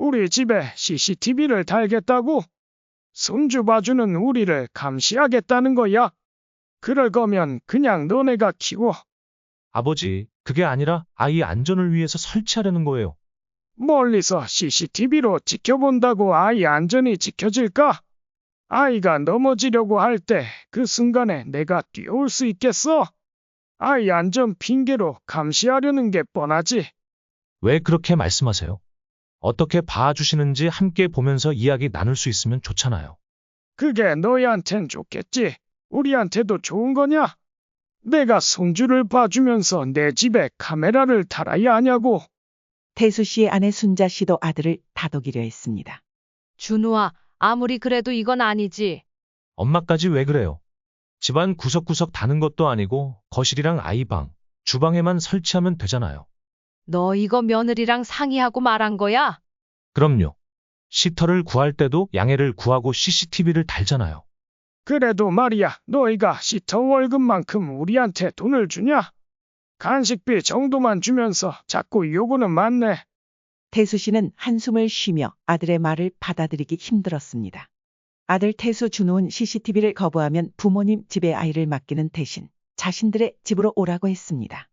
우리 집에 CCTV를 달겠다고? 손주 봐주는 우리를 감시하겠다는 거야? 그럴 거면 그냥 너네가 키워. 아버지, 그게 아니라 아이 안전을 위해서 설치하려는 거예요. 멀리서 CCTV로 지켜본다고 아이 안전이 지켜질까? 아이가 넘어지려고 할 때 그 순간에 내가 뛰어올 수 있겠어? 아이 안전 핑계로 감시하려는 게 뻔하지. 왜 그렇게 말씀하세요? 어떻게 봐주시는지 함께 보면서 이야기 나눌 수 있으면 좋잖아요. 그게 너희한텐 좋겠지. 우리한테도 좋은 거냐? 내가 손주를 봐주면서 내 집에 카메라를 달아야 하냐고. 태수 씨의 아내 순자 씨도 아들을 다독이려 했습니다. 준우아, 아무리 그래도 이건 아니지. 엄마까지 왜 그래요? 집안 구석구석 다는 것도 아니고 거실이랑 아이 방, 주방에만 설치하면 되잖아요. 너 이거 며느리랑 상의하고 말한 거야? 그럼요. 시터를 구할 때도 양해를 구하고 CCTV를 달잖아요. 그래도 말이야, 너희가 시터 월급만큼 우리한테 돈을 주냐? 간식비 정도만 주면서 자꾸 요구는 많네. 태수 씨는 한숨을 쉬며 아들의 말을 받아들이기 힘들었습니다. 아들 태수 준우는 CCTV를 거부하면 부모님 집에 아이를 맡기는 대신 자신들의 집으로 오라고 했습니다.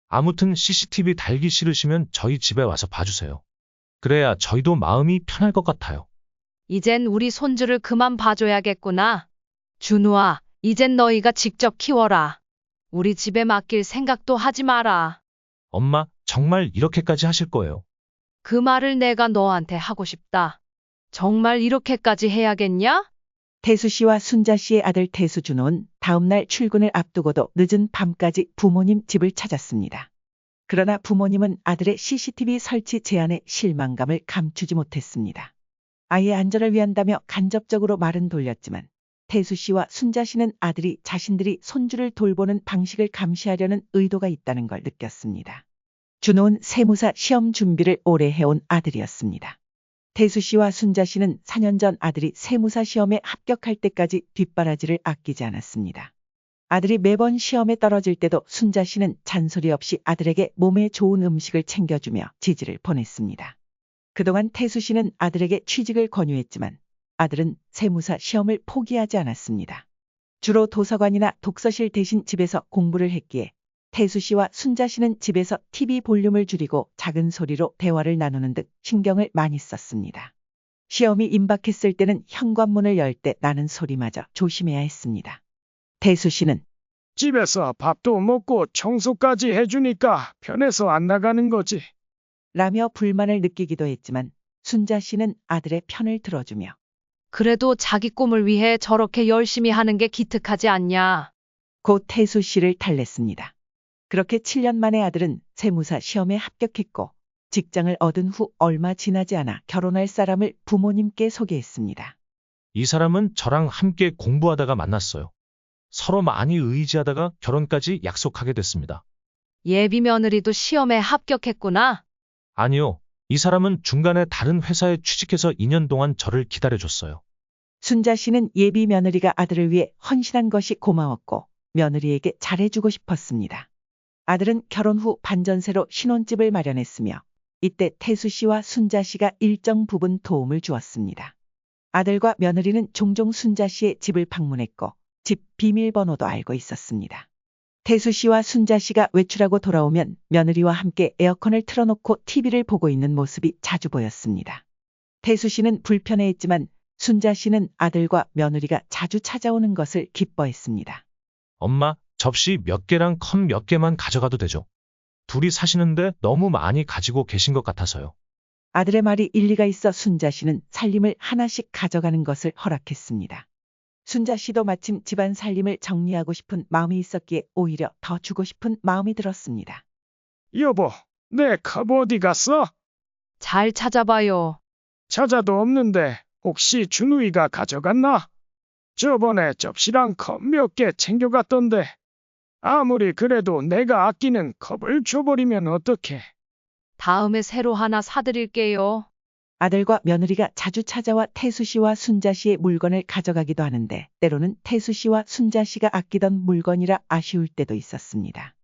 아무튼 CCTV 달기 싫으시면 저희 집에 와서 봐주세요. 그래야 저희도 마음이 편할 것 같아요. 이젠 우리 손주를 그만 봐줘야겠구나. 준우아, 이젠 너희가 직접 키워라. 우리 집에 맡길 생각도 하지 마라. 엄마, 정말 이렇게까지 하실 거예요? 그 말을 내가 너한테 하고 싶다. 정말 이렇게까지 해야겠냐? 태수 씨와 순자 씨의 아들 태수 준호는 다음날 출근을 앞두고도 늦은 밤까지 부모님 집을 찾았습니다. 그러나 부모님은 아들의 CCTV 설치 제안에 실망감을 감추지 못했습니다. 아이의 안전을 위한다며 간접적으로 말은 돌렸지만 태수 씨와 순자 씨는 아들이 자신들이 손주를 돌보는 방식을 감시하려는 의도가 있다는 걸 느꼈습니다. 준호는 세무사 시험 준비를 오래 해온 아들이었습니다. 태수 씨와 순자 씨는 4년 전 아들이 세무사 시험에 합격할 때까지 뒷바라지를 아끼지 않았습니다. 아들이 매번 시험에 떨어질 때도 순자 씨는 잔소리 없이 아들에게 몸에 좋은 음식을 챙겨주며 지지를 보냈습니다. 그동안 태수 씨는 아들에게 취직을 권유했지만 아들은 세무사 시험을 포기하지 않았습니다. 주로 도서관이나 독서실 대신 집에서 공부를 했기에 태수 씨와 순자 씨는 집에서 TV 볼륨을 줄이고 작은 소리로 대화를 나누는 등 신경을 많이 썼습니다. 시험이 임박했을 때는 현관문을 열 때 나는 소리마저 조심해야 했습니다. 태수 씨는 집에서 밥도 먹고 청소까지 해주니까 편해서 안 나가는 거지. 라며 불만을 느끼기도 했지만 순자 씨는 아들의 편을 들어주며 그래도 자기 꿈을 위해 저렇게 열심히 하는 게 기특하지 않냐? 곧 태수 씨를 달랬습니다. 그렇게 7년 만에 아들은 세무사 시험에 합격했고 직장을 얻은 후 얼마 지나지 않아 결혼할 사람을 부모님께 소개했습니다. 이 사람은 저랑 함께 공부하다가 만났어요. 서로 많이 의지하다가 결혼까지 약속하게 됐습니다. 예비 며느리도 시험에 합격했구나. 아니요. 이 사람은 중간에 다른 회사에 취직해서 2년 동안 저를 기다려줬어요. 순자 씨는 예비 며느리가 아들을 위해 헌신한 것이 고마웠고 며느리에게 잘해주고 싶었습니다. 아들은 결혼 후 반전세로 신혼집을 마련했으며 이때 태수 씨와 순자 씨가 일정 부분 도움을 주었습니다. 아들과 며느리는 종종 순자 씨의 집을 방문했고 집 비밀번호도 알고 있었습니다. 태수 씨와 순자 씨가 외출하고 돌아오면 며느리와 함께 에어컨을 틀어놓고 TV를 보고 있는 모습이 자주 보였습니다. 태수 씨는 불편해했지만 순자 씨는 아들과 며느리가 자주 찾아오는 것을 기뻐했습니다. 엄마, 접시 몇 개랑 컵 몇 개만 가져가도 되죠? 둘이 사시는데 너무 많이 가지고 계신 것 같아서요. 아들의 말이 일리가 있어 순자 씨는 살림을 하나씩 가져가는 것을 허락했습니다. 순자 씨도 마침 집안 살림을 정리하고 싶은 마음이 있었기에 오히려 더 주고 싶은 마음이 들었습니다. 여보, 내 컵 어디 갔어? 잘 찾아봐요. 찾아도 없는데 혹시 준우이가 가져갔나? 저번에 접시랑 컵 몇 개 챙겨갔던데. 아무리 그래도 내가 아끼는 컵을 줘버리면 어떡해. 다음에 새로 하나 사드릴게요. 아들과 며느리가 자주 찾아와 태수 씨와 순자 씨의 물건을 가져가기도 하는데 때로는 태수 씨와 순자 씨가 아끼던 물건이라 아쉬울 때도 있었습니다.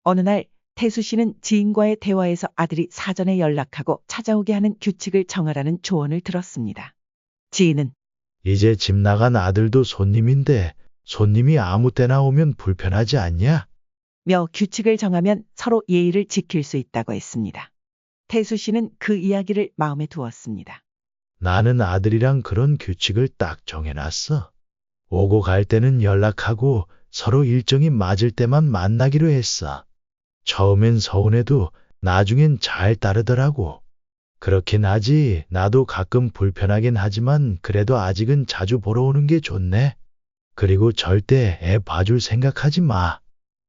어느 날 태수 씨는 지인과의 대화에서 아들이 사전에 연락하고 찾아오게 하는 규칙을 정하라는 조언을 들었습니다. 지인은 이제 집 나간 아들도 손님인데 손님이 아무 때나 오면 불편하지 않냐? 며 규칙을 정하면 서로 예의를 지킬 수 있다고 했습니다. 태수 씨는 그 이야기를 마음에 두었습니다. 나는 아들이랑 그런 규칙을 딱 정해놨어. 오고 갈 때는 연락하고 서로 일정이 맞을 때만 만나기로 했어. 처음엔 서운해도 나중엔 잘 따르더라고. 그렇긴 하지. 나도 가끔 불편하긴 하지만 그래도 아직은 자주 보러 오는 게 좋네. 그리고 절대 애 봐줄 생각하지 마.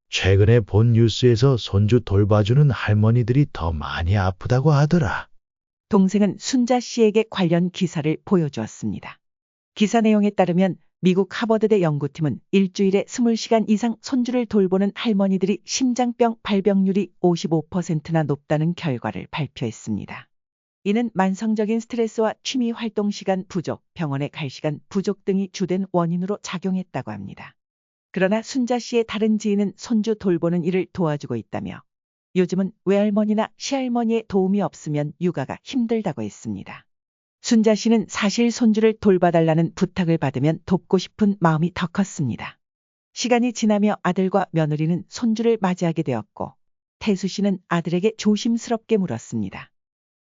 최근에 본 뉴스에서 손주 돌봐주는 할머니들이 더 많이 아프다고 하더라. 동생은 순자 씨에게 관련 기사를 보여주었습니다. 기사 내용에 따르면 미국 하버드대 연구팀은 일주일에 20시간 이상 손주를 돌보는 할머니들이 심장병 발병률이 55%나 높다는 결과를 발표했습니다. 이는 만성적인 스트레스와 취미 활동 시간 부족, 병원에 갈 시간 부족 등이 주된 원인으로 작용했다고 합니다. 그러나 순자 씨의 다른 지인은 손주 돌보는 일을 도와주고 있다며 요즘은 외할머니나 시할머니의 도움이 없으면 육아가 힘들다고 했습니다. 순자 씨는 사실 손주를 돌봐달라는 부탁을 받으면 돕고 싶은 마음이 더 컸습니다. 시간이 지나며 아들과 며느리는 손주를 맞이하게 되었고 태수 씨는 아들에게 조심스럽게 물었습니다.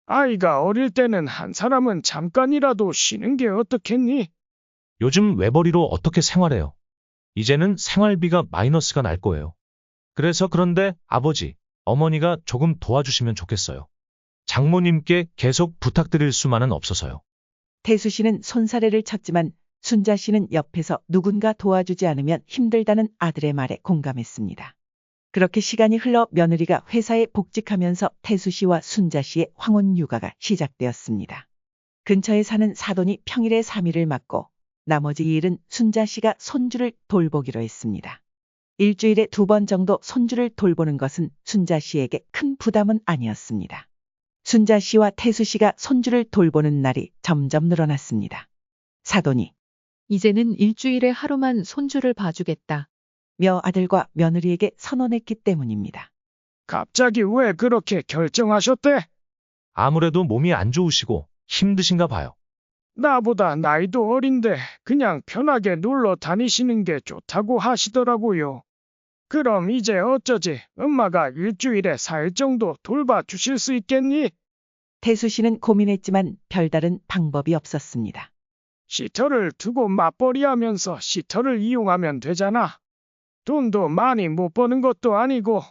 아이가 어릴 때는 한 사람은 잠깐이라도 쉬는 게 어떻겠니? 요즘 외벌이로 어떻게 생활해요? 이제는 생활비가 마이너스가 날 거예요. 그래서 그런데 아버지, 어머니가 조금 도와주시면 좋겠어요. 장모님께 계속 부탁드릴 수만은 없어서요. 태수 씨는 손사래를 쳤지만 순자 씨는 옆에서 누군가 도와주지 않으면 힘들다는 아들의 말에 공감했습니다. 그렇게 시간이 흘러 며느리가 회사에 복직하면서 태수 씨와 순자 씨의 황혼 육아가 시작되었습니다. 근처에 사는 사돈이 평일에 3일을 맡고 나머지 2일은 순자 씨가 손주를 돌보기로 했습니다. 일주일에 2번 정도 손주를 돌보는 것은 순자 씨에게 큰 부담은 아니었습니다. 순자 씨와 태수 씨가 손주를 돌보는 날이 점점 늘어났습니다. 사돈이 이제는 일주일에 하루만 손주를 봐주겠다. 며 아들과 며느리에게 선언했기 때문입니다. 갑자기 왜 그렇게 결정하셨대? 아무래도 몸이 안 좋으시고 힘드신가 봐요. 나보다 나이도 어린데 그냥 편하게 놀러 다니시는 게 좋다고 하시더라고요. 그럼 이제 어쩌지? 엄마가 일주일에 4일 정도 돌봐주실 수 있겠니? 태수 씨는 고민했지만 별다른 방법이 없었습니다. 시터를 두고 맞벌이하면서 시터를 이용하면 되잖아. 돈도 많이 못 버는 것도 아니고.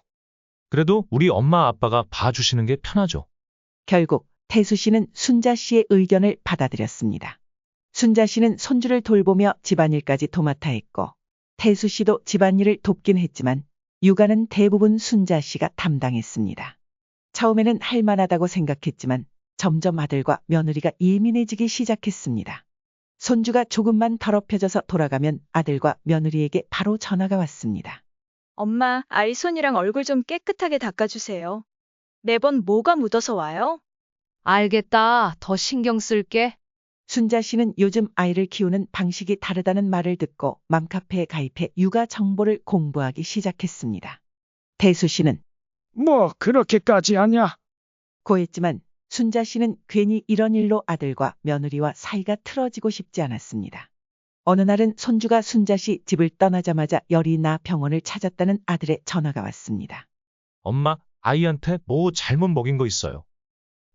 그래도 우리 엄마 아빠가 봐주시는 게 편하죠. 결국 태수 씨는 순자 씨의 의견을 받아들였습니다. 순자 씨는 손주를 돌보며 집안일까지 도맡아 했고 태수 씨도 집안일을 돕긴 했지만 육아는 대부분 순자 씨가 담당했습니다. 처음에는 할만하다고 생각했지만 점점 아들과 며느리가 예민해지기 시작했습니다. 손주가 조금만 더럽혀져서 돌아가면 아들과 며느리에게 바로 전화가 왔습니다. 엄마, 아이 손이랑 얼굴 좀 깨끗하게 닦아주세요. 매번 뭐가 묻어서 와요? 알겠다. 더 신경 쓸게. 순자 씨는 요즘 아이를 키우는 방식이 다르다는 말을 듣고 맘카페에 가입해 육아 정보를 공부하기 시작했습니다. 태수 씨는 뭐 그렇게까지 하냐? 고했지만 순자 씨는 괜히 이런 일로 아들과 며느리와 사이가 틀어지고 싶지 않았습니다. 어느 날은 손주가 순자 씨 집을 떠나자마자 열이 나 병원을 찾았다는 아들의 전화가 왔습니다. 엄마, 아이한테 뭐 잘못 먹인 거 있어요.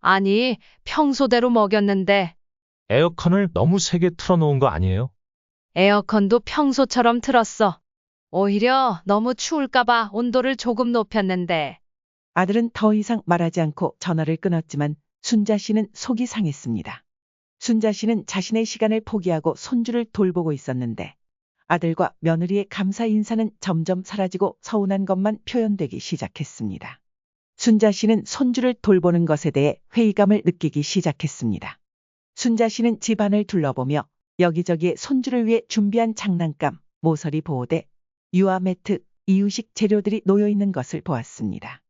아니, 평소대로 먹였는데 에어컨을 너무 세게 틀어놓은 거 아니에요? 에어컨도 평소처럼 틀었어. 오히려 너무 추울까봐 온도를 조금 높였는데. 아들은 더 이상 말하지 않고 전화를 끊었지만 순자 씨는 속이 상했습니다. 순자 씨는 자신의 시간을 포기하고 손주를 돌보고 있었는데 아들과 며느리의 감사 인사는 점점 사라지고 서운한 것만 표현되기 시작했습니다. 순자 씨는 손주를 돌보는 것에 대해 회의감을 느끼기 시작했습니다. 순자 씨는 집안을 둘러보며 여기저기에 손주를 위해 준비한 장난감, 모서리 보호대, 유아 매트, 이유식 재료들이 놓여 있는 것을 보았습니다.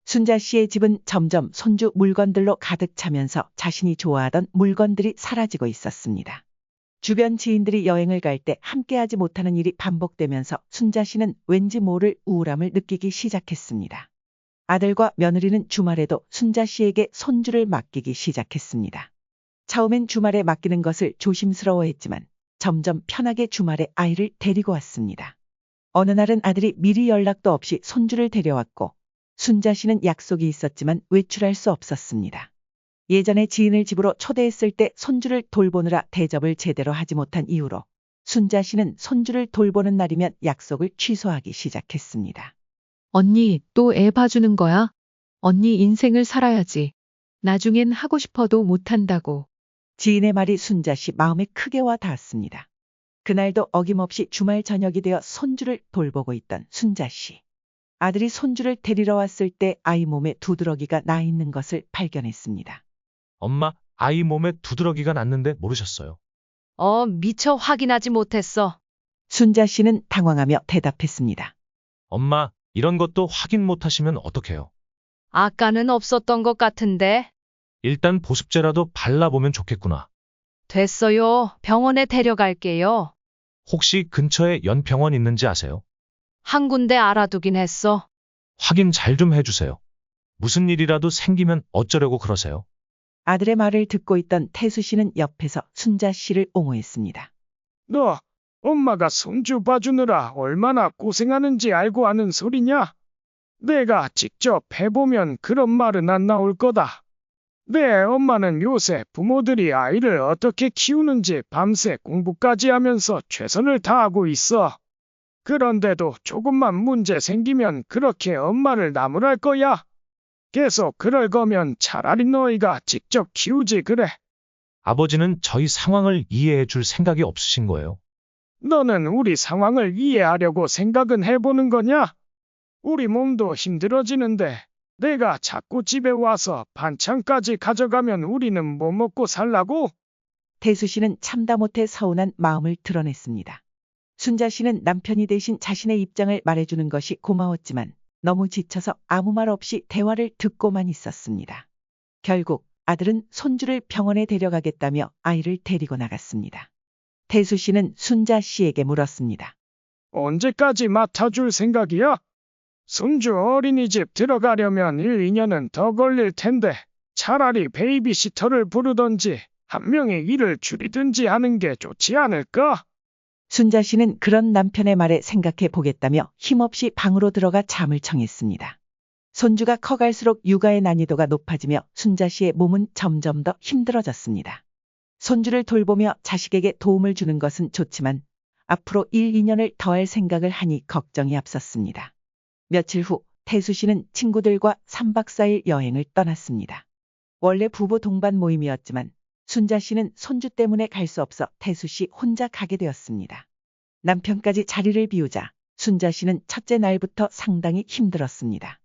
순자 씨의 집은 점점 손주 물건들로 가득 차면서 자신이 좋아하던 물건들이 사라지고 있었습니다. 주변 지인들이 여행을 갈 때 함께하지 못하는 일이 반복되면서 순자 씨는 왠지 모를 우울함을 느끼기 시작했습니다. 아들과 며느리는 주말에도 순자 씨에게 손주를 맡기기 시작했습니다. 처음엔 주말에 맡기는 것을 조심스러워했지만 점점 편하게 주말에 아이를 데리고 왔습니다. 어느 날은 아들이 미리 연락도 없이 손주를 데려왔고 순자 씨는 약속이 있었지만 외출할 수 없었습니다. 예전에 지인을 집으로 초대했을 때 손주를 돌보느라 대접을 제대로 하지 못한 이유로 순자 씨는 손주를 돌보는 날이면 약속을 취소하기 시작했습니다. 언니, 또 애 봐주는 거야? 언니 인생을 살아야지. 나중엔 하고 싶어도 못한다고. 지인의 말이 순자 씨 마음에 크게 와 닿았습니다. 그날도 어김없이 주말 저녁이 되어 손주를 돌보고 있던 순자 씨. 아들이 손주를 데리러 왔을 때 아이 몸에 두드러기가 나 있는 것을 발견했습니다. 엄마, 아이 몸에 두드러기가 났는데 모르셨어요. 미처 확인하지 못했어. 순자 씨는 당황하며 대답했습니다. 엄마, 이런 것도 확인 못 하시면 어떡해요? 아까는 없었던 것 같은데. 일단 보습제라도 발라보면 좋겠구나. 됐어요. 병원에 데려갈게요. 혹시 근처에 연병원 있는지 아세요? 한 군데 알아두긴 했어. 확인 잘 좀 해주세요. 무슨 일이라도 생기면 어쩌려고 그러세요? 아들의 말을 듣고 있던 태수 씨는 옆에서 순자 씨를 옹호했습니다. 너 엄마가 손주 봐주느라 얼마나 고생하는지 알고 하는 소리냐? 내가 직접 해보면 그런 말은 안 나올 거다. 내 엄마는 요새 부모들이 아이를 어떻게 키우는지 밤새 공부까지 하면서 최선을 다하고 있어. 그런데도 조금만 문제 생기면 그렇게 엄마를 나무랄 거야. 계속 그럴 거면 차라리 너희가 직접 키우지 그래. 아버지는 저희 상황을 이해해 줄 생각이 없으신 거예요. 너는 우리 상황을 이해하려고 생각은 해보는 거냐? 우리 몸도 힘들어지는데 내가 자꾸 집에 와서 반찬까지 가져가면 우리는 뭐 먹고 살라고? 태수 씨는 참다 못해 서운한 마음을 드러냈습니다. 순자 씨는 남편이 대신 자신의 입장을 말해주는 것이 고마웠지만 너무 지쳐서 아무 말 없이 대화를 듣고만 있었습니다. 결국 아들은 손주를 병원에 데려가겠다며 아이를 데리고 나갔습니다. 태수 씨는 순자 씨에게 물었습니다. 언제까지 맡아줄 생각이야? 손주 어린이집 들어가려면 1, 2년은 더 걸릴 텐데 차라리 베이비시터를 부르던지 한 명의 일을 줄이든지 하는 게 좋지 않을까? 순자 씨는 그런 남편의 말에 생각해 보겠다며 힘없이 방으로 들어가 잠을 청했습니다. 손주가 커갈수록 육아의 난이도가 높아지며 순자 씨의 몸은 점점 더 힘들어졌습니다. 손주를 돌보며 자식에게 도움을 주는 것은 좋지만 앞으로 1, 2년을 더 할 생각을 하니 걱정이 앞섰습니다. 며칠 후 태수 씨는 친구들과 3박 4일 여행을 떠났습니다. 원래 부부 동반 모임이었지만 순자 씨는 손주 때문에 갈 수 없어 태수 씨 혼자 가게 되었습니다. 남편까지 자리를 비우자 순자 씨는 첫째 날부터 상당히 힘들었습니다.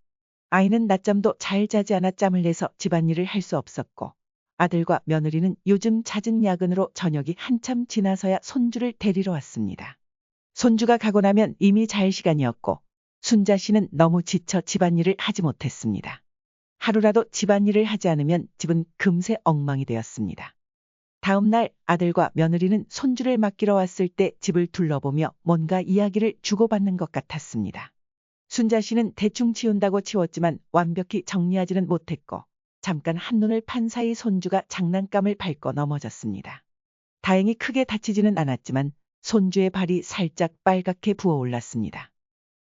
아이는 낮잠도 잘 자지 않아 짬을 내서 집안일을 할 수 없었고 아들과 며느리는 요즘 잦은 야근으로 저녁이 한참 지나서야 손주를 데리러 왔습니다. 손주가 가고 나면 이미 잘 시간이었고 순자 씨는 너무 지쳐 집안일을 하지 못했습니다. 하루라도 집안일을 하지 않으면 집은 금세 엉망이 되었습니다. 다음 날 아들과 며느리는 손주를 맡기러 왔을 때 집을 둘러보며 뭔가 이야기를 주고받는 것 같았습니다. 순자 씨는 대충 치운다고 치웠지만 완벽히 정리하지는 못했고 잠깐 한눈을 판 사이 손주가 장난감을 밟고 넘어졌습니다. 다행히 크게 다치지는 않았지만 손주의 발이 살짝 빨갛게 부어올랐습니다.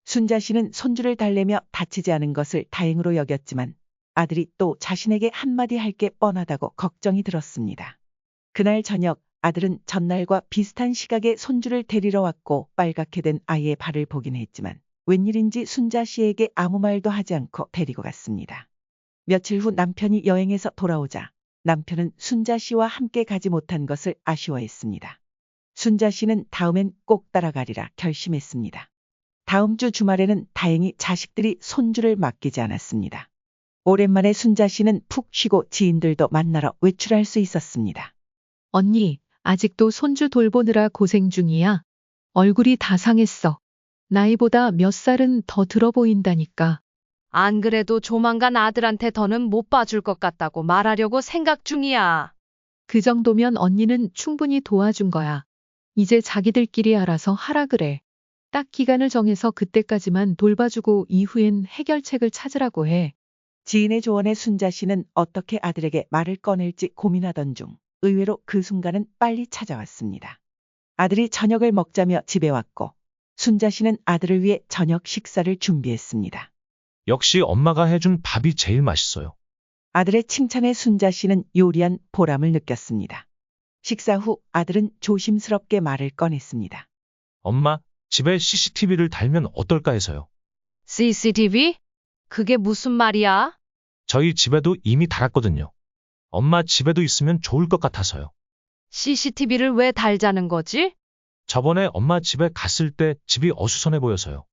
순자 씨는 손주를 달래며 다치지 않은 것을 다행으로 여겼지만 아들이 또 자신에게 한마디 할 게 뻔하다고 걱정이 들었습니다. 그날 저녁 아들은 전날과 비슷한 시각에 손주를 데리러 왔고 빨갛게 된 아이의 발을 보긴 했지만 웬일인지 순자 씨에게 아무 말도 하지 않고 데리고 갔습니다. 며칠 후 남편이 여행에서 돌아오자 남편은 순자 씨와 함께 가지 못한 것을 아쉬워했습니다. 순자 씨는 다음엔 꼭 따라가리라 결심했습니다. 다음 주 주말에는 다행히 자식들이 손주를 맡기지 않았습니다. 오랜만에 순자 씨는 푹 쉬고 지인들도 만나러 외출할 수 있었습니다. 언니, 아직도 손주 돌보느라 고생 중이야. 얼굴이 다 상했어. 나이보다 몇 살은 더 들어 보인다니까. 안 그래도 조만간 아들한테 더는 못 봐줄 것 같다고 말하려고 생각 중이야. 그 정도면 언니는 충분히 도와준 거야. 이제 자기들끼리 알아서 하라 그래. 딱 기간을 정해서 그때까지만 돌봐주고 이후엔 해결책을 찾으라고 해. 지인의 조언에 순자 씨는 어떻게 아들에게 말을 꺼낼지 고민하던 중 의외로 그 순간은 빨리 찾아왔습니다. 아들이 저녁을 먹자며 집에 왔고 순자 씨는 아들을 위해 저녁 식사를 준비했습니다. 역시 엄마가 해준 밥이 제일 맛있어요. 아들의 칭찬에 순자 씨는 요리한 보람을 느꼈습니다. 식사 후 아들은 조심스럽게 말을 꺼냈습니다. 엄마, 집에 CCTV를 달면 어떨까 해서요. CCTV? 그게 무슨 말이야? 저희 집에도 이미 달았거든요. 엄마 집에도 있으면 좋을 것 같아서요. CCTV를 왜 달자는 거지? 저번에 엄마 집에 갔을 때 집이 어수선해 보여서요.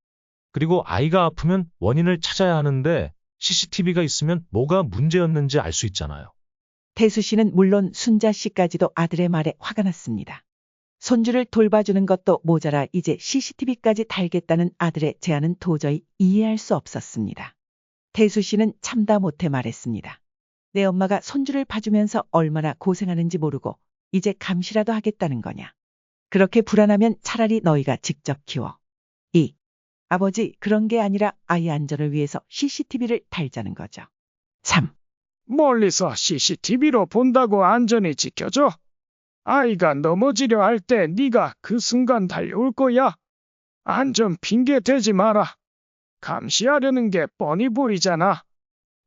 그리고 아이가 아프면 원인을 찾아야 하는데 CCTV가 있으면 뭐가 문제였는지 알 수 있잖아요. 태수 씨는 물론 순자 씨까지도 아들의 말에 화가 났습니다. 손주를 돌봐주는 것도 모자라 이제 CCTV까지 달겠다는 아들의 제안은 도저히 이해할 수 없었습니다. 태수 씨는 참다 못해 말했습니다. 내 엄마가 손주를 봐주면서 얼마나 고생하는지 모르고 이제 감시라도 하겠다는 거냐. 그렇게 불안하면 차라리 너희가 직접 키워. 아버지, 그런 게 아니라 아이 안전을 위해서 CCTV를 달자는 거죠. 3. 멀리서 CCTV로 본다고 안전히 지켜줘. 아이가 넘어지려 할 때 네가 그 순간 달려올 거야. 안전 핑계 대지 마라. 감시하려는 게 뻔히 보이잖아.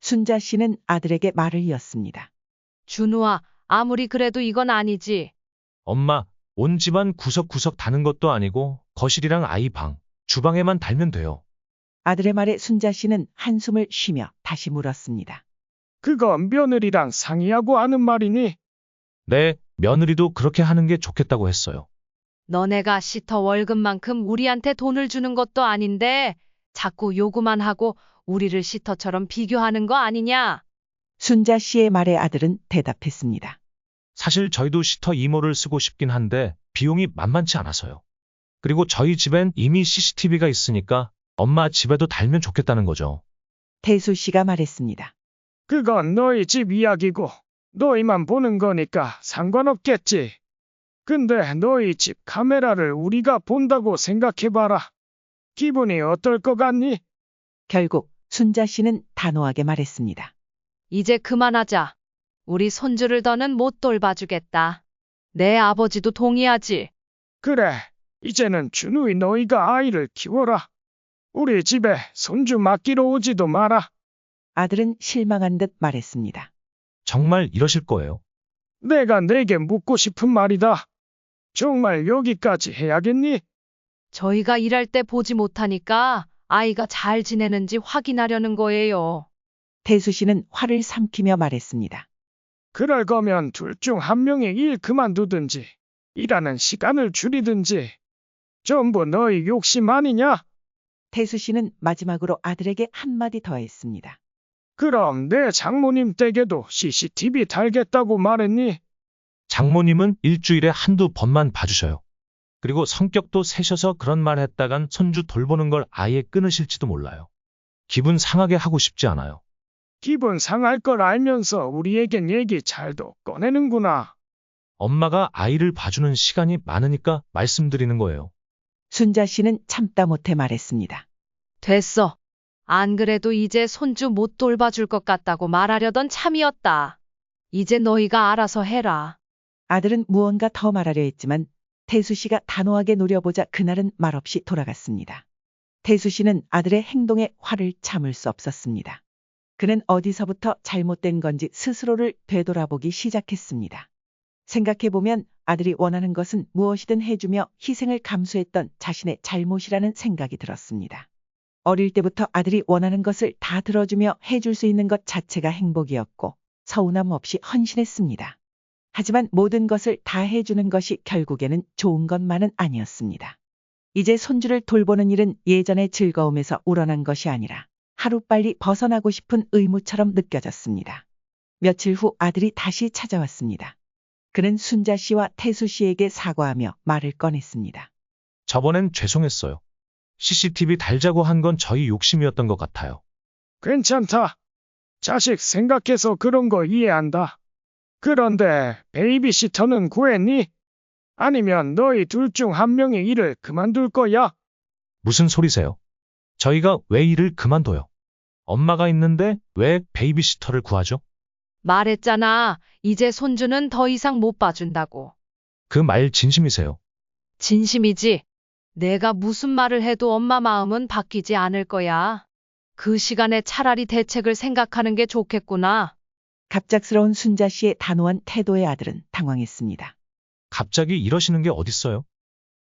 순자 씨는 아들에게 말을 이었습니다. 준우아, 아무리 그래도 이건 아니지. 엄마, 온 집안 구석구석 다는 것도 아니고 거실이랑 아이 방, 주방에만 달면 돼요. 아들의 말에 순자 씨는 한숨을 쉬며 다시 물었습니다. 그거 며느리랑 상의하고 하는 말이니? 네, 며느리도 그렇게 하는 게 좋겠다고 했어요. 너네가 시터 월급만큼 우리한테 돈을 주는 것도 아닌데 자꾸 요구만 하고 우리를 시터처럼 비교하는 거 아니냐? 순자 씨의 말에 아들은 대답했습니다. 사실 저희도 시터 이모를 쓰고 싶긴 한데 비용이 만만치 않아서요. 그리고 저희 집엔 이미 CCTV가 있으니까 엄마 집에도 달면 좋겠다는 거죠. 태수 씨가 말했습니다. 그건 너희 집 이야기고 너희만 보는 거니까 상관없겠지. 근데 너희 집 카메라를 우리가 본다고 생각해봐라. 기분이 어떨 것 같니? 결국 순자 씨는 단호하게 말했습니다. 이제 그만하자. 우리 손주를 더는 못 돌봐주겠다. 내 아버지도 동의하지. 그래, 이제는 준우이 너희가 아이를 키워라. 우리 집에 손주 맡기러 오지도 마라. 아들은 실망한 듯 말했습니다. 정말 이러실 거예요? 내가 내게 묻고 싶은 말이다. 정말 여기까지 해야겠니? 저희가 일할 때 보지 못하니까 아이가 잘 지내는지 확인하려는 거예요. 태수 씨는 화를 삼키며 말했습니다. 그럴 거면 둘 중 한 명이 일 그만두든지 일하는 시간을 줄이든지 전부 너희 욕심 아니냐? 태수 씨는 마지막으로 아들에게 한마디 더 했습니다. 그럼 내 장모님 댁에도 CCTV 달겠다고 말했니? 장모님은 일주일에 한두 번만 봐주셔요. 그리고 성격도 세셔서 그런 말 했다간 손주 돌보는 걸 아예 끊으실지도 몰라요. 기분 상하게 하고 싶지 않아요. 기분 상할 걸 알면서 우리에겐 얘기 잘도 꺼내는구나. 엄마가 아이를 봐주는 시간이 많으니까 말씀드리는 거예요. 순자 씨는 참다 못해 말했습니다. 됐어. 안 그래도 이제 손주 못 돌봐줄 것 같다고 말하려던 참이었다. 이제 너희가 알아서 해라. 아들은 무언가 더 말하려 했지만 태수 씨가 단호하게 노려보자 그날은 말없이 돌아갔습니다. 태수 씨는 아들의 행동에 화를 참을 수 없었습니다. 그는 어디서부터 잘못된 건지 스스로를 되돌아보기 시작했습니다. 생각해보면 아들이 원하는 것은 무엇이든 해주며 희생을 감수했던 자신의 잘못이라는 생각이 들었습니다. 어릴 때부터 아들이 원하는 것을 다 들어주며 해줄 수 있는 것 자체가 행복이었고 서운함 없이 헌신했습니다. 하지만 모든 것을 다 해주는 것이 결국에는 좋은 것만은 아니었습니다. 이제 손주를 돌보는 일은 예전의 즐거움에서 우러난 것이 아니라 하루빨리 벗어나고 싶은 의무처럼 느껴졌습니다. 며칠 후 아들이 다시 찾아왔습니다. 그는 순자 씨와 태수 씨에게 사과하며 말을 꺼냈습니다. 저번엔 죄송했어요. CCTV 달자고 한 건 저희 욕심이었던 것 같아요. 괜찮다. 자식 생각해서 그런 거 이해한다. 그런데 베이비시터는 구했니? 아니면 너희 둘 중 한 명이 일을 그만둘 거야? 무슨 소리세요? 저희가 왜 일을 그만둬요? 엄마가 있는데 왜 베이비시터를 구하죠? 말했잖아. 이제 손주는 더 이상 못 봐준다고. 그 말 진심이세요? 진심이지. 내가 무슨 말을 해도 엄마 마음은 바뀌지 않을 거야. 그 시간에 차라리 대책을 생각하는 게 좋겠구나. 갑작스러운 순자 씨의 단호한 태도에 아들은 당황했습니다. 갑자기 이러시는 게 어딨어요?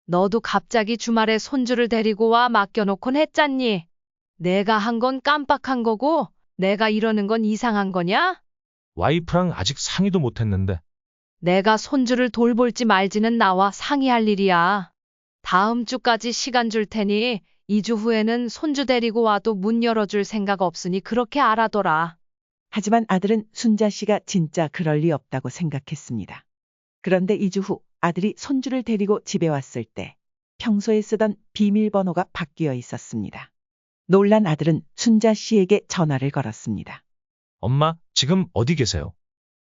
너도 갑자기 주말에 손주를 데리고 와 맡겨놓곤 했잖니. 내가 한 건 깜빡한 거고 내가 이러는 건 이상한 거냐? 와이프랑 아직 상의도 못했는데. 내가 손주를 돌볼지 말지는 나와 상의할 일이야. 다음 주까지 시간 줄 테니 2주 후에는 손주 데리고 와도 문 열어줄 생각 없으니 그렇게 알아둬라. 하지만 아들은 순자 씨가 진짜 그럴 리 없다고 생각했습니다. 그런데 2주 후 아들이 손주를 데리고 집에 왔을 때 평소에 쓰던 비밀번호가 바뀌어 있었습니다. 놀란 아들은 순자 씨에게 전화를 걸었습니다. 엄마, 지금 어디 계세요?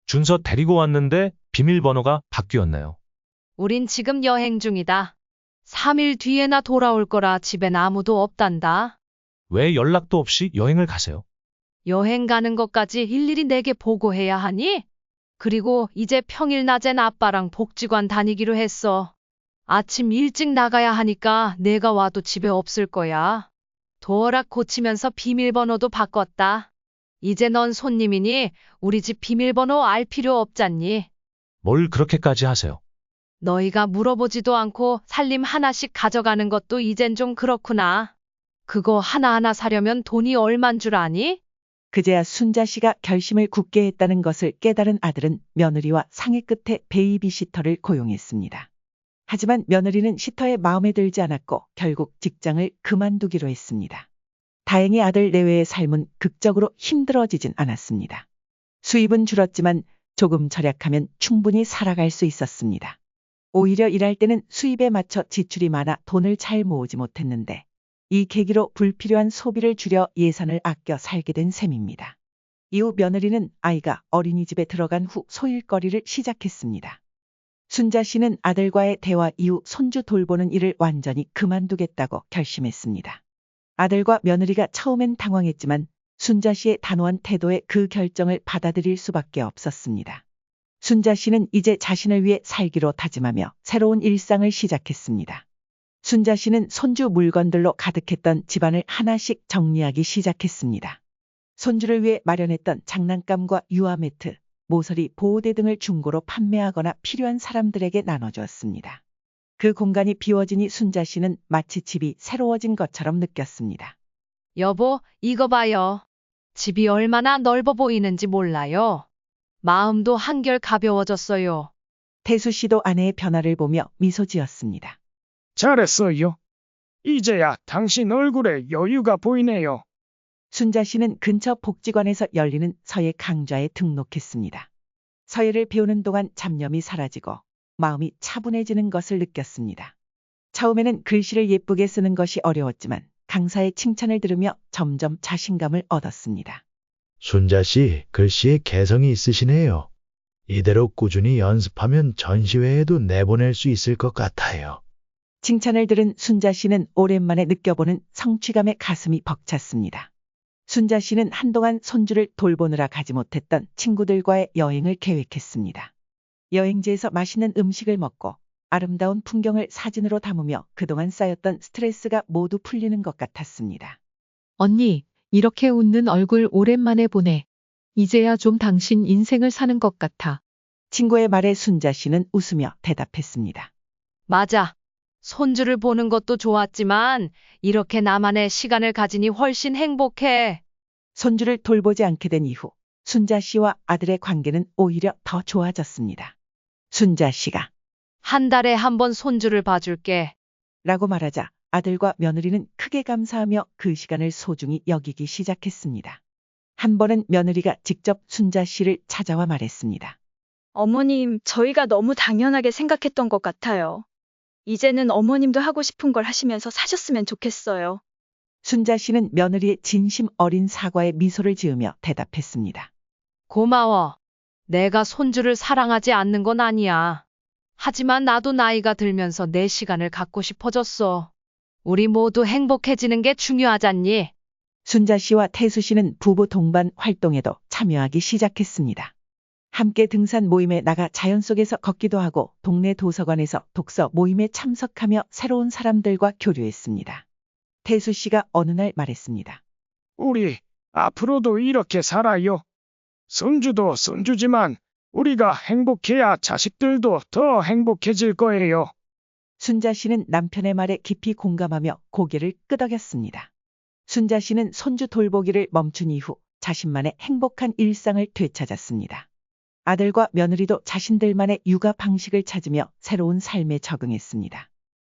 준서 데리고 왔는데 비밀번호가 바뀌었네요. 우린 지금 여행 중이다. 3일 뒤에나 돌아올 거라 집엔 아무도 없단다. 왜 연락도 없이 여행을 가세요? 여행 가는 것까지 일일이 내게 보고해야 하니? 그리고 이제 평일 낮엔 아빠랑 복지관 다니기로 했어. 아침 일찍 나가야 하니까 내가 와도 집에 없을 거야. 도어락 고치면서 비밀번호도 바꿨다. 이제 넌 손님이니 우리 집 비밀번호 알 필요 없잖니. 뭘 그렇게까지 하세요? 너희가 물어보지도 않고 살림 하나씩 가져가는 것도 이젠 좀 그렇구나. 그거 하나하나 사려면 돈이 얼만 줄 아니? 그제야 순자 씨가 결심을 굳게 했다는 것을 깨달은 아들은 며느리와 상의 끝에 베이비시터를 고용했습니다. 하지만 며느리는 시터에 마음에 들지 않았고 결국 직장을 그만두기로 했습니다. 다행히 아들 내외의 삶은 극적으로 힘들어지진 않았습니다. 수입은 줄었지만 조금 절약하면 충분히 살아갈 수 있었습니다. 오히려 일할 때는 수입에 맞춰 지출이 많아 돈을 잘 모으지 못했는데 이 계기로 불필요한 소비를 줄여 예산을 아껴 살게 된 셈입니다. 이후 며느리는 아이가 어린이집에 들어간 후 소일거리를 시작했습니다. 순자 씨는 아들과의 대화 이후 손주 돌보는 일을 완전히 그만두겠다고 결심했습니다. 아들과 며느리가 처음엔 당황했지만 순자 씨의 단호한 태도에 그 결정을 받아들일 수밖에 없었습니다. 순자 씨는 이제 자신을 위해 살기로 다짐하며 새로운 일상을 시작했습니다. 순자 씨는 손주 물건들로 가득했던 집안을 하나씩 정리하기 시작했습니다. 손주를 위해 마련했던 장난감과 유아매트, 모서리, 보호대 등을 중고로 판매하거나 필요한 사람들에게 나눠주었습니다. 그 공간이 비워지니 순자 씨는 마치 집이 새로워진 것처럼 느꼈습니다. 여보, 이거 봐요. 집이 얼마나 넓어 보이는지 몰라요. 마음도 한결 가벼워졌어요. 태수 씨도 아내의 변화를 보며 미소 지었습니다. 잘했어요. 이제야 당신 얼굴에 여유가 보이네요. 순자 씨는 근처 복지관에서 열리는 서예 강좌에 등록했습니다. 서예를 배우는 동안 잡념이 사라지고 마음이 차분해지는 것을 느꼈습니다. 처음에는 글씨를 예쁘게 쓰는 것이 어려웠지만 강사의 칭찬을 들으며 점점 자신감을 얻었습니다. 순자 씨, 글씨에 개성이 있으시네요. 이대로 꾸준히 연습하면 전시회에도 내보낼 수 있을 것 같아요. 칭찬을 들은 순자 씨는 오랜만에 느껴보는 성취감에 가슴이 벅찼습니다. 순자 씨는 한동안 손주를 돌보느라 가지 못했던 친구들과의 여행을 계획했습니다. 여행지에서 맛있는 음식을 먹고 아름다운 풍경을 사진으로 담으며 그동안 쌓였던 스트레스가 모두 풀리는 것 같았습니다. 언니, 이렇게 웃는 얼굴 오랜만에 보네. 이제야 좀 당신 인생을 사는 것 같아. 친구의 말에 순자 씨는 웃으며 대답했습니다. 맞아. 손주를 보는 것도 좋았지만 이렇게 나만의 시간을 가지니 훨씬 행복해. 손주를 돌보지 않게 된 이후 순자 씨와 아들의 관계는 오히려 더 좋아졌습니다. 순자 씨가 한 달에 한 번 손주를 봐줄게. 라고 말하자 아들과 며느리는 크게 감사하며 그 시간을 소중히 여기기 시작했습니다. 한 번은 며느리가 직접 순자 씨를 찾아와 말했습니다. 어머님, 저희가 너무 당연하게 생각했던 것 같아요. 이제는 어머님도 하고 싶은 걸 하시면서 사셨으면 좋겠어요. 순자 씨는 며느리의 진심 어린 사과에 미소를 지으며 대답했습니다. 고마워. 내가 손주를 사랑하지 않는 건 아니야. 하지만 나도 나이가 들면서 내 시간을 갖고 싶어졌어. 우리 모두 행복해지는 게 중요하잖니. 순자 씨와 태수 씨는 부부 동반 활동에도 참여하기 시작했습니다. 함께 등산 모임에 나가 자연 속에서 걷기도 하고 동네 도서관에서 독서 모임에 참석하며 새로운 사람들과 교류했습니다. 태수 씨가 어느 날 말했습니다. 우리 앞으로도 이렇게 살아요. 손주도 손주지만 우리가 행복해야 자식들도 더 행복해질 거예요. 순자 씨는 남편의 말에 깊이 공감하며 고개를 끄덕였습니다. 순자 씨는 손주 돌보기를 멈춘 이후 자신만의 행복한 일상을 되찾았습니다. 아들과 며느리도 자신들만의 육아 방식을 찾으며 새로운 삶에 적응했습니다.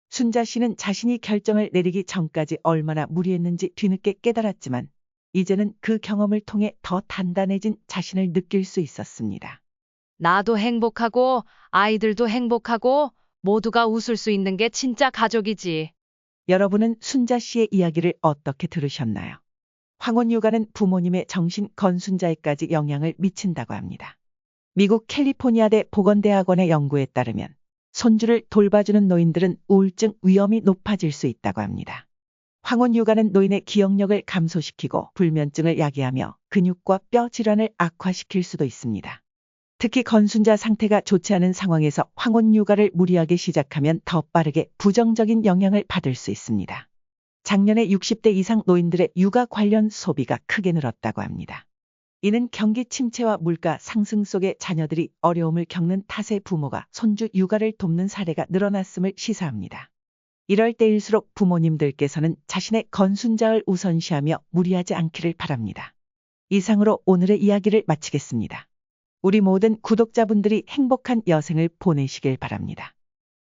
순자 씨는 자신이 결정을 내리기 전까지 얼마나 무리했는지 뒤늦게 깨달았지만 이제는 그 경험을 통해 더 단단해진 자신을 느낄 수 있었습니다. 나도 행복하고 아이들도 행복하고 모두가 웃을 수 있는 게 진짜 가족이지. 여러분은 순자 씨의 이야기를 어떻게 들으셨나요? 황혼 육아는 부모님의 정신 건순자에까지 영향을 미친다고 합니다. 미국 캘리포니아대 보건대학원의 연구에 따르면 손주를 돌봐주는 노인들은 우울증 위험이 높아질 수 있다고 합니다. 황혼 육아는 노인의 기억력을 감소시키고 불면증을 야기하며 근육과 뼈 질환을 악화시킬 수도 있습니다. 특히 건순자 상태가 좋지 않은 상황에서 황혼 육아를 무리하게 시작하면 더 빠르게 부정적인 영향을 받을 수 있습니다. 작년에 60대 이상 노인들의 육아 관련 소비가 크게 늘었다고 합니다. 이는 경기 침체와 물가 상승 속에 자녀들이 어려움을 겪는 탓에 부모가 손주 육아를 돕는 사례가 늘어났음을 시사합니다. 이럴 때일수록 부모님들께서는 자신의 건순자를 우선시하며 무리하지 않기를 바랍니다. 이상으로 오늘의 이야기를 마치겠습니다. 우리 모든 구독자분들이 행복한 여생을 보내시길 바랍니다.